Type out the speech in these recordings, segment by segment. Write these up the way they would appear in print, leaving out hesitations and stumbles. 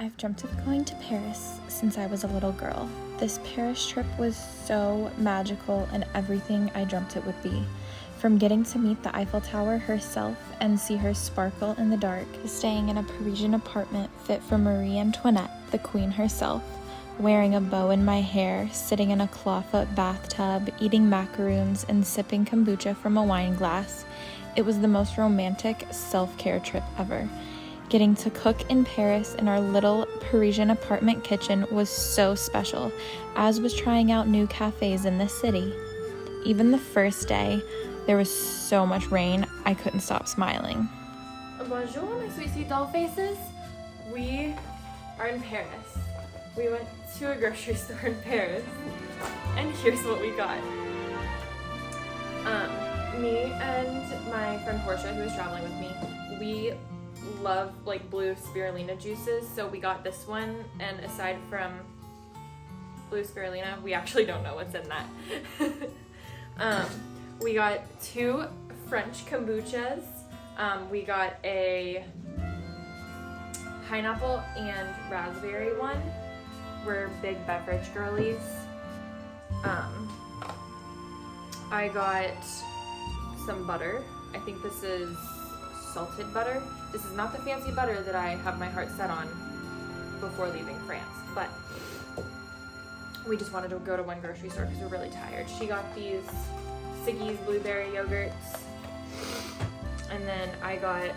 I've dreamt of going to Paris since I was a little girl. This Paris trip was so magical and everything I dreamt it would be. From getting to meet the Eiffel Tower herself and see her sparkle in the dark, to staying in a Parisian apartment fit for Marie Antoinette, the queen herself, wearing a bow in my hair, sitting in a clawfoot bathtub, eating macaroons and sipping kombucha from a wine glass. It was the most romantic self-care trip ever. Getting to cook in Paris in our little Parisian apartment kitchen was so special, as was trying out new cafes in the city. Even the first day, there was so much rain, I couldn't stop smiling. Bonjour, my sweet doll faces. We are in Paris. We went to a grocery store in Paris, and here's what we got. Me and my friend Portia, who was traveling with me, we love like blue spirulina juices, so we got this one, and aside from blue spirulina, we actually don't know what's in that. We got 2 French kombuchas. We got a pineapple and raspberry one. We're big beverage girlies. I got some butter. I think this is salted butter. This is not the fancy butter that I have my heart set on before leaving France, but we just wanted to go to one grocery store because we're really tired. She got these Siggy's blueberry yogurts, and then I got,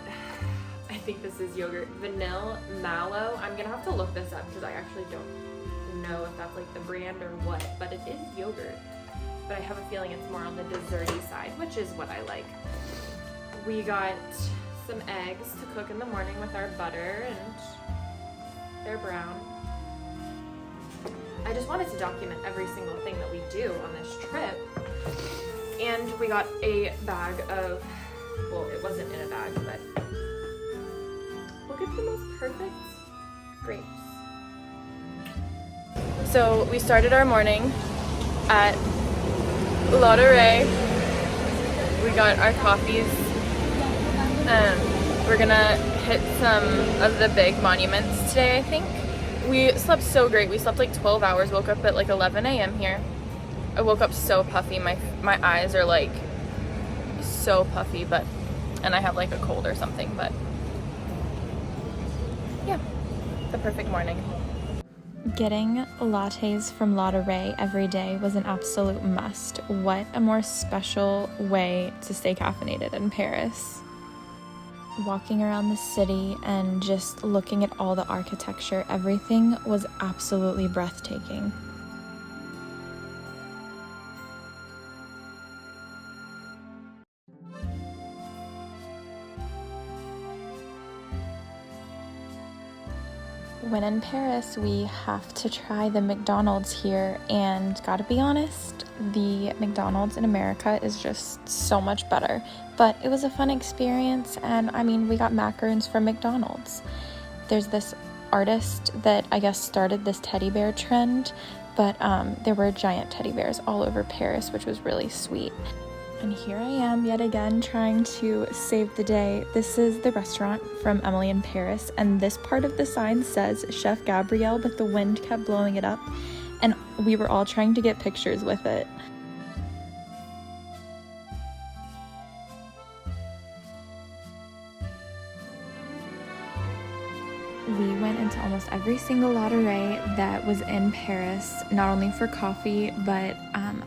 I think this is yogurt, vanilla mallow. I'm gonna have to look this up because I actually don't know if that's like the brand or what, but it is yogurt. But I have a feeling it's more on the desserty side, which is what I like. We got some eggs to cook in the morning with our butter, and they're brown. I just wanted to document every single thing that we do on this trip. And we got a bag of, well, it wasn't in a bag, but look at the most perfect grapes. So we started our morning at Ray. We got our coffees. We're gonna hit some of the big monuments today, I think. We slept so great. We slept like 12 hours, woke up at like 11 a.m. here. I woke up so puffy. My eyes are like so puffy, and I have like a cold or something, but yeah, the perfect morning. Getting lattes from Ray every day was an absolute must. What a more special way to stay caffeinated in Paris. Walking around the city and just looking at all the architecture, everything was absolutely breathtaking. When in Paris, we have to try the McDonald's here, and gotta be honest, the McDonald's in America is just so much better. But it was a fun experience, and I mean, we got macaroons from McDonald's. There's this artist that I guess started this teddy bear trend, but there were giant teddy bears all over Paris, which was really sweet. And here I am yet again trying to save the day. This is the restaurant from Emily in Paris, and this part of the sign says Chef Gabrielle, but the wind kept blowing it up, and we were all trying to get pictures with it. We went into almost every single Ray that was in Paris, not only for coffee, but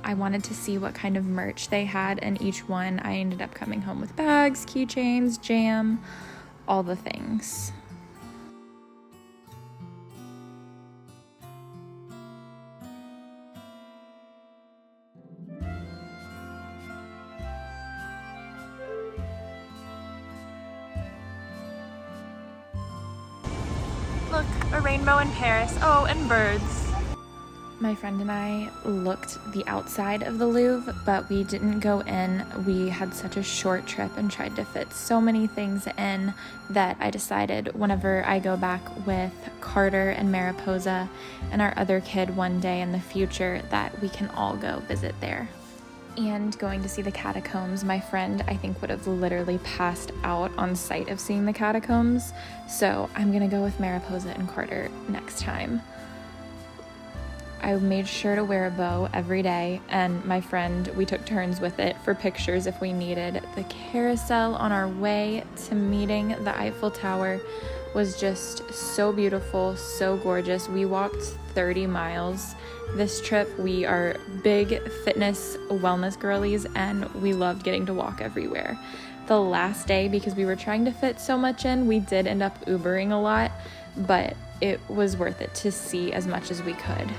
I wanted to see what kind of merch they had, and each one I ended up coming home with bags, keychains, jam, all the things. Look, a rainbow in Paris. Oh, and birds. My friend and I looked the outside of the Louvre, but we didn't go in. We had such a short trip and tried to fit so many things in that I decided whenever I go back with Carter and Mariposa and our other kid one day in the future that we can all go visit there. and going to see the catacombs. My friend, I think, would have literally passed out on sight of seeing the catacombs, so I'm gonna go with Mariposa and Carter next time. I made sure to wear a bow every day, and my friend, we took turns with it for pictures if we needed. The carousel on our way to meeting the Eiffel Tower was just so beautiful, so gorgeous. We walked 30 miles this trip. We are big fitness wellness girlies, and we loved getting to walk everywhere. The last day, because we were trying to fit so much in, we did end up Ubering a lot, but it was worth it to see as much as we could.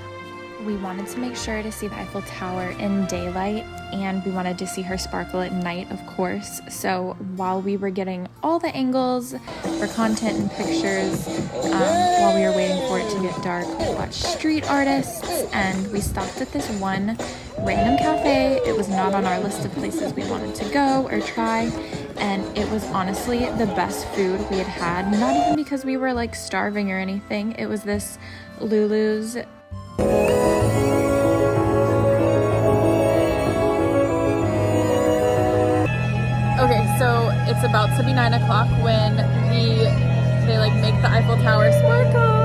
We wanted to make sure to see the Eiffel Tower in daylight, and we wanted to see her sparkle at night, of course. So while we were getting all the angles for content and pictures, while we were waiting for it to get dark, we watched street artists, and we stopped at this one random cafe. It was not on our list of places we wanted to go or try, and it was honestly the best food we had had. Not even because we were like starving or anything. It was this Lulu's. Okay, so it's about to be 9 o'clock when they like make the Eiffel Tower sparkle.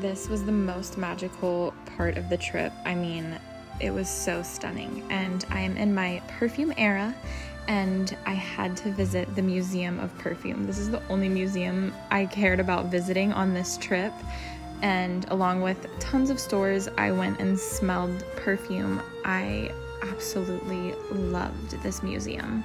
This was the most magical part of the trip. I mean, it was so stunning, and I am in my perfume era, and I had to visit the Museum of Perfume. This is the only museum I cared about visiting on this trip, and along with tons of stores, I went and smelled perfume. I absolutely loved this museum.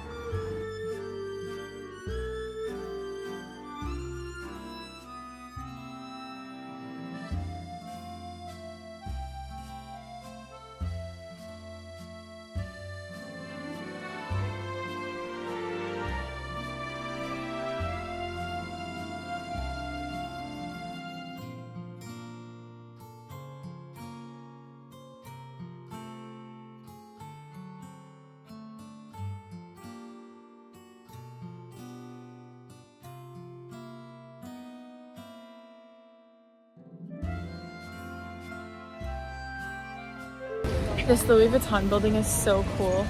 This Louis Vuitton building is so cool.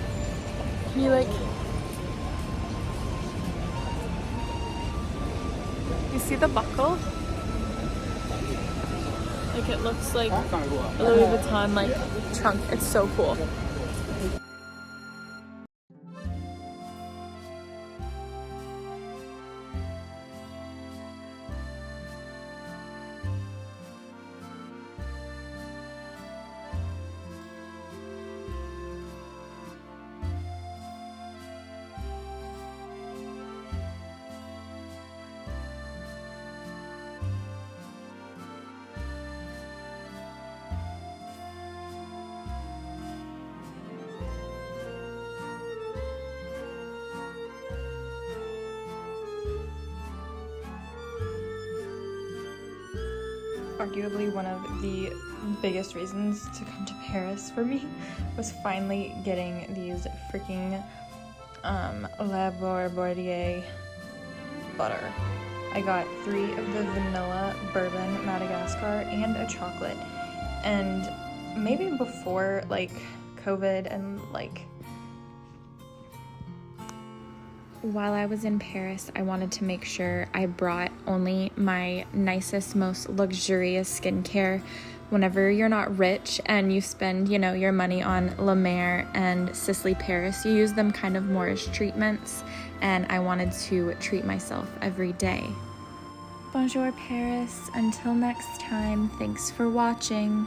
Can you you see the buckle? Like it looks like a Louis Vuitton like trunk. It's so cool. Arguably one of the biggest reasons to come to Paris for me was finally getting these freaking La Borbordier butter. I got 3 of the vanilla bourbon Madagascar and a chocolate, and maybe before like COVID and like while I was in Paris, I wanted to make sure I brought only my nicest, most luxurious skincare. Whenever you're not rich and you spend, you know, your money on La Mer and Sisley Paris, you use them kind of more as treatments, and I wanted to treat myself every day. Bonjour Paris, until next time, thanks for watching.